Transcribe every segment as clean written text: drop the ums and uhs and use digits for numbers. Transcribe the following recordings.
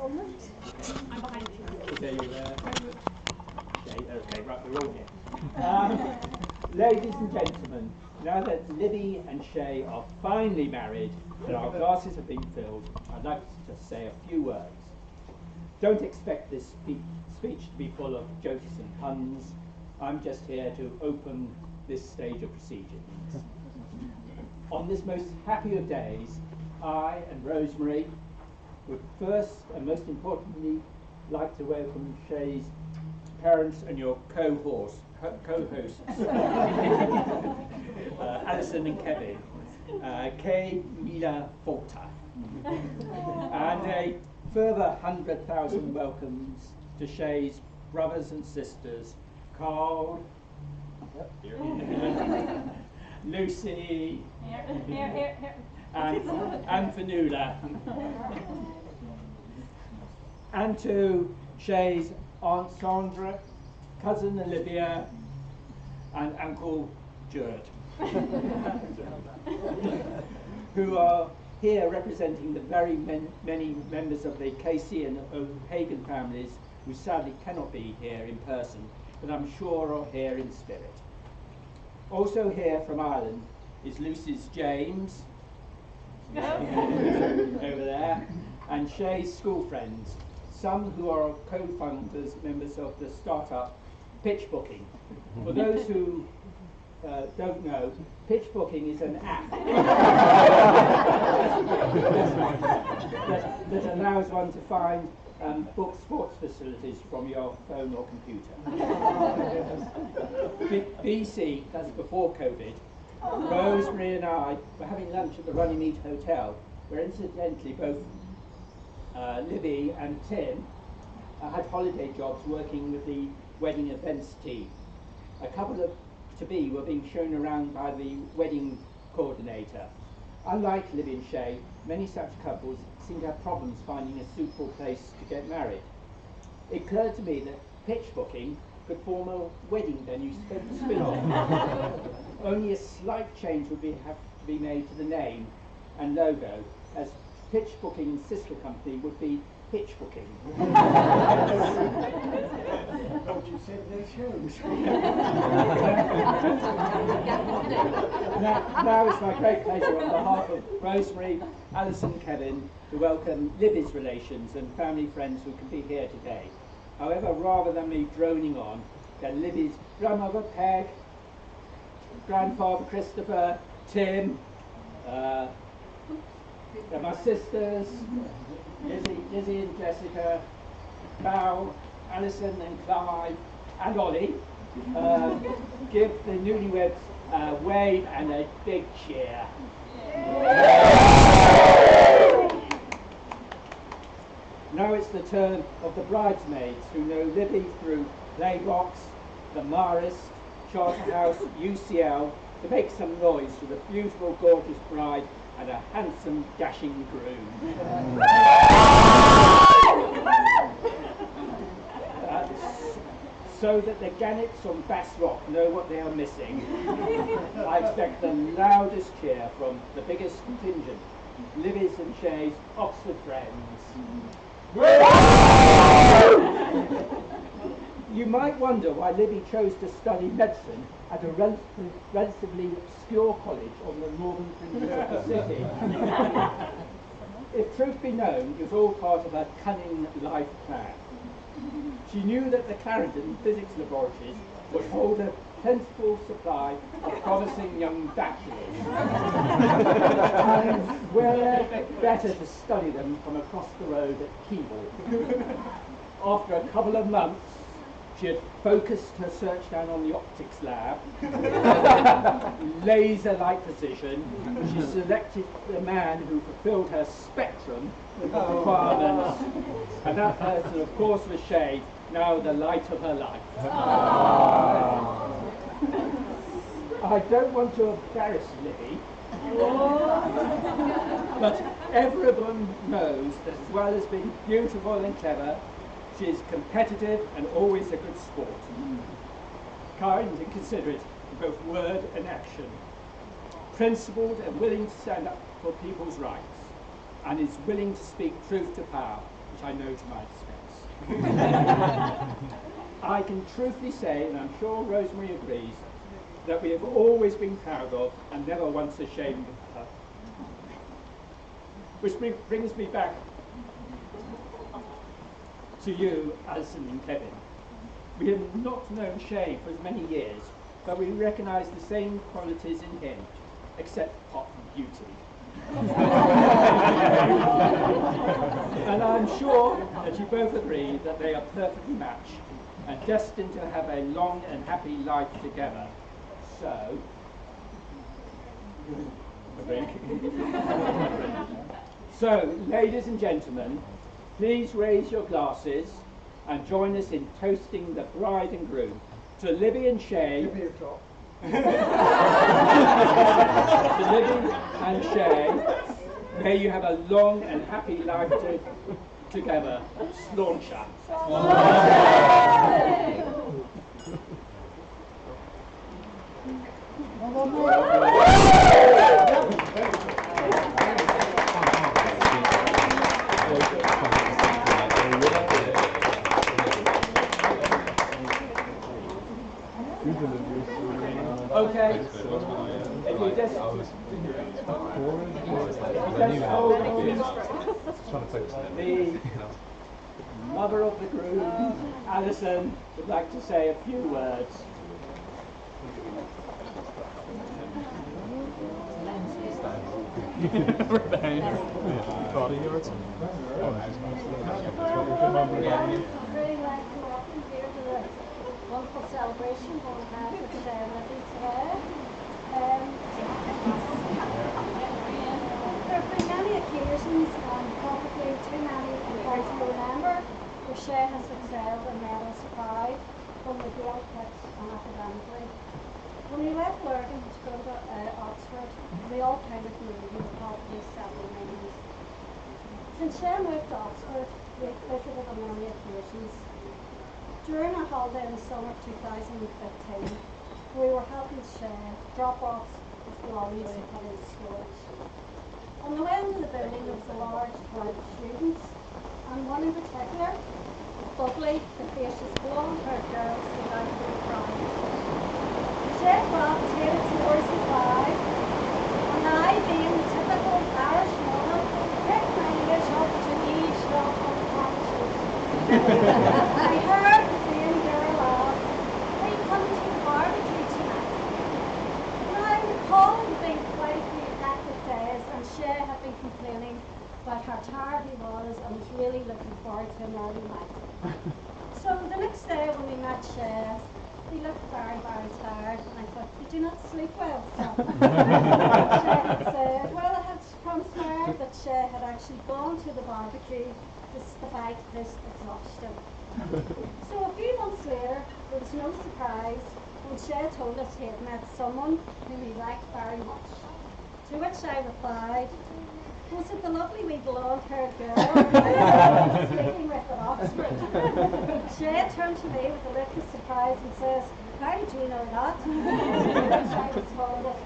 I'm behind you. There you okay, right, we're all here. Ladies and gentlemen, now that Libby and Shea are finally married and our glasses have been filled, I'd like to just say a few words. Don't expect this speech to be full of jokes and puns. I'm just here to open this stage of proceedings. On this most happy of days, I and Rosemary would first and most importantly like to welcome Shea's parents and your co-hosts, Alison and Kevin, Kay, Mila, Volta, and a further 100,000 welcomes to Shea's brothers and sisters, Carl, Lucy, and Fanula, and to Shea's Aunt Sandra, cousin Olivia, and Uncle Gerd, who are here representing the very many members of the Casey and O'Hagan families who sadly cannot be here in person, but I'm sure are here in spirit. Also here from Ireland is Lucy's James, over there, and Shea's school friends, some who are co-founders, members of the startup Pitch Booking. For those who don't know, Pitch Booking is an app that allows one to find book sports facilities from your phone or computer. BC, that's before COVID, Rosemary and I were having lunch at the Runnymede Hotel, where incidentally both Libby and Tim had holiday jobs working with the wedding events team. A couple of to-be were being shown around by the wedding coordinator. Unlike Libby and Shea, many such couples seem to have problems finding a suitable place to get married. It occurred to me that Pitch Booking could form a wedding venue spin-off. Only a slight change would have to be made to the name and logo, as Pitch Booking's sister company would be Pitch Booking. What you said no shows. Now it's my great pleasure on behalf of Rosemary, Alison and Kevin to welcome Libby's relations and family friends who can be here today. However, rather than me droning on, they're Libby's grandmother Peg, grandfather Christopher, Tim, they're my sisters, Lizzie and Jessica, Val, Alison and Clive, and Ollie. Give the newlyweds a wave and a big cheer. Now it's the turn of the bridesmaids who know Libby through Playbox, the Marist, Charterhouse, UCL, to make some noise for the beautiful, gorgeous bride and a handsome, dashing groom. So that the gannets on Bass Rock know what they are missing, I expect the loudest cheer from the biggest contingent, Libby's and Shea's Oxford friends. You might wonder why Libby chose to study medicine at a relatively obscure college on the northern fringes of the city. If truth be known, it was all part of her cunning life plan. She knew that the Clarendon physics laboratories would hold a plentiful supply of promising young bachelors. And where better to study them from across the road at Keble. After a couple of months, she had focused her search down on the optics lab, laser-like precision. She selected the man who fulfilled her spectrum of requirements, and that person, of course, was Shea, now the light of her life. I don't want to embarrass Libby, but everyone knows that as well as being beautiful and clever, she is competitive and always a good sport. Kind and considerate in both word and action. Principled and willing to stand up for people's rights. And is willing to speak truth to power, which I know to my expense. I can truthfully say, and I'm sure Rosemary agrees, that we have always been proud of and never once ashamed of her. Which brings me back to you, Alison and Kevin. We have not known Shea for as many years, but we recognise the same qualities in him, except apart from beauty. And I'm sure that you both agree that they are perfectly matched and destined to have a long and happy life together. So, ladies and gentlemen, please raise your glasses and join us in toasting the bride and groom. To Libby and Shea. Give me a top. To Libby and Shea, may you have a long and happy life together. Slauncher. Okay. If we just the mother of the groom, Alison, would like to say a few words. Wonderful celebration we'll have with Libby today. There have been many occasions, probably too many hard to remember, where Shea has excelled and made us proud from the Gael pit and academically. When we left Lurgan to go to Oxford, we all kind of knew we were probably settling in. Since Shea moved to Oxford, we visited on many occasions. During our holiday in the summer of 2015, we were helping Shea drop off his belongings at his storage. On the way into the building, there was a large crowd of students, and one in particular, a bubbly, capacious, blonde-haired girl, stood out from the crowd. Shea gravitated towards his bag, and I, being the typical Irish woman, picked my ears up to eavesdrop on the conversation. I heard the same girl ask, "Are you coming to the barbecue tonight?" Now, I recall it had been quite a few hectic days, and Shea had been complaining about how tired he was and was really looking forward to an early night. So the next day when we met Shea, he looked very, very tired, and I thought, "Did you not sleep well?" Shea had said, well, it had transpired that Shea had actually gone to the barbecue despite his exhaustion. So a few months later, there was no surprise when Shea told us he had met someone whom he liked very much. To which I replied, "Was it the lovely wee blonde-haired girl I was speaking with at Oxford?" Shea turned to me with a look of surprise and says, "How did you know that?" I was told that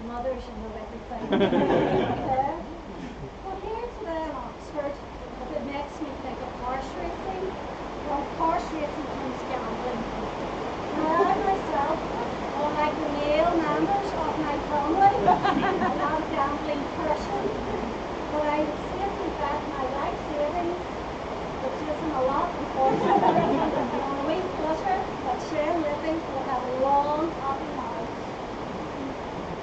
mothers should know everything. Well, here today in Oxford, it makes me think of horse racing. Well, horse racing comes gambling. Now, I myself, unlike the male members of my family, am not a gambling person, but I would safely bet my life savings, which isn't a lot, unfortunately, on a wee flutter that Shea and Libby will have a long, happy life.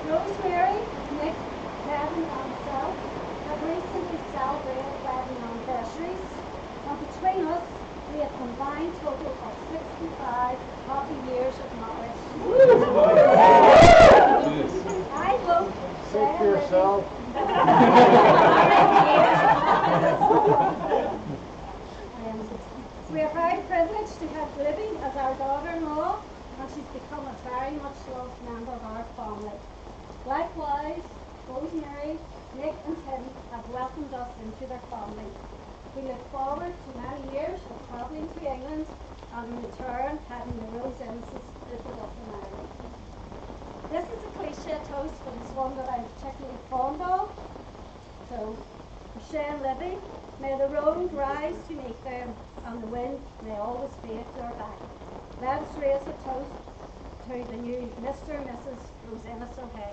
Rosemary, Nick, Kevin, and myself have recently celebrated wedding anniversaries, and between us, we have combined total of 65 happy years of marriage. I hope Speak for yourself. We are very privileged to have Libby as our daughter-in-law, and she's become a very much loved member of our family. Likewise, Rosemary, Nick and Tim have welcomed us into their family. We look forward to many years of travelling to England and in return having the Rose Innocents visit us in Ireland. This is a cliche toast, but it's one that I'm particularly fond of. So, for Shea and Libby. May the road rise to meet them, and the wind may always be at their back. Let us raise a toast to the new Mr. and Mrs. Rosanna Sohay.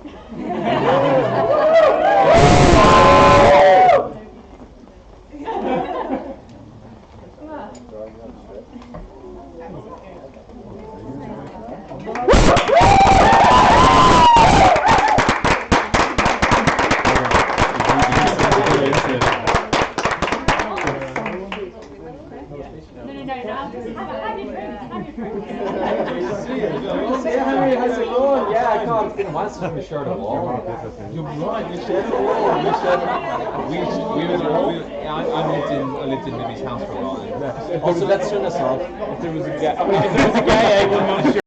How's it going? Yeah, I can't. It's been a while since we shared a wall. You're right, we shared a wall. I lived in Libby's house for a while. Also, let's turn this off. If there was a guy, I wouldn't want to share.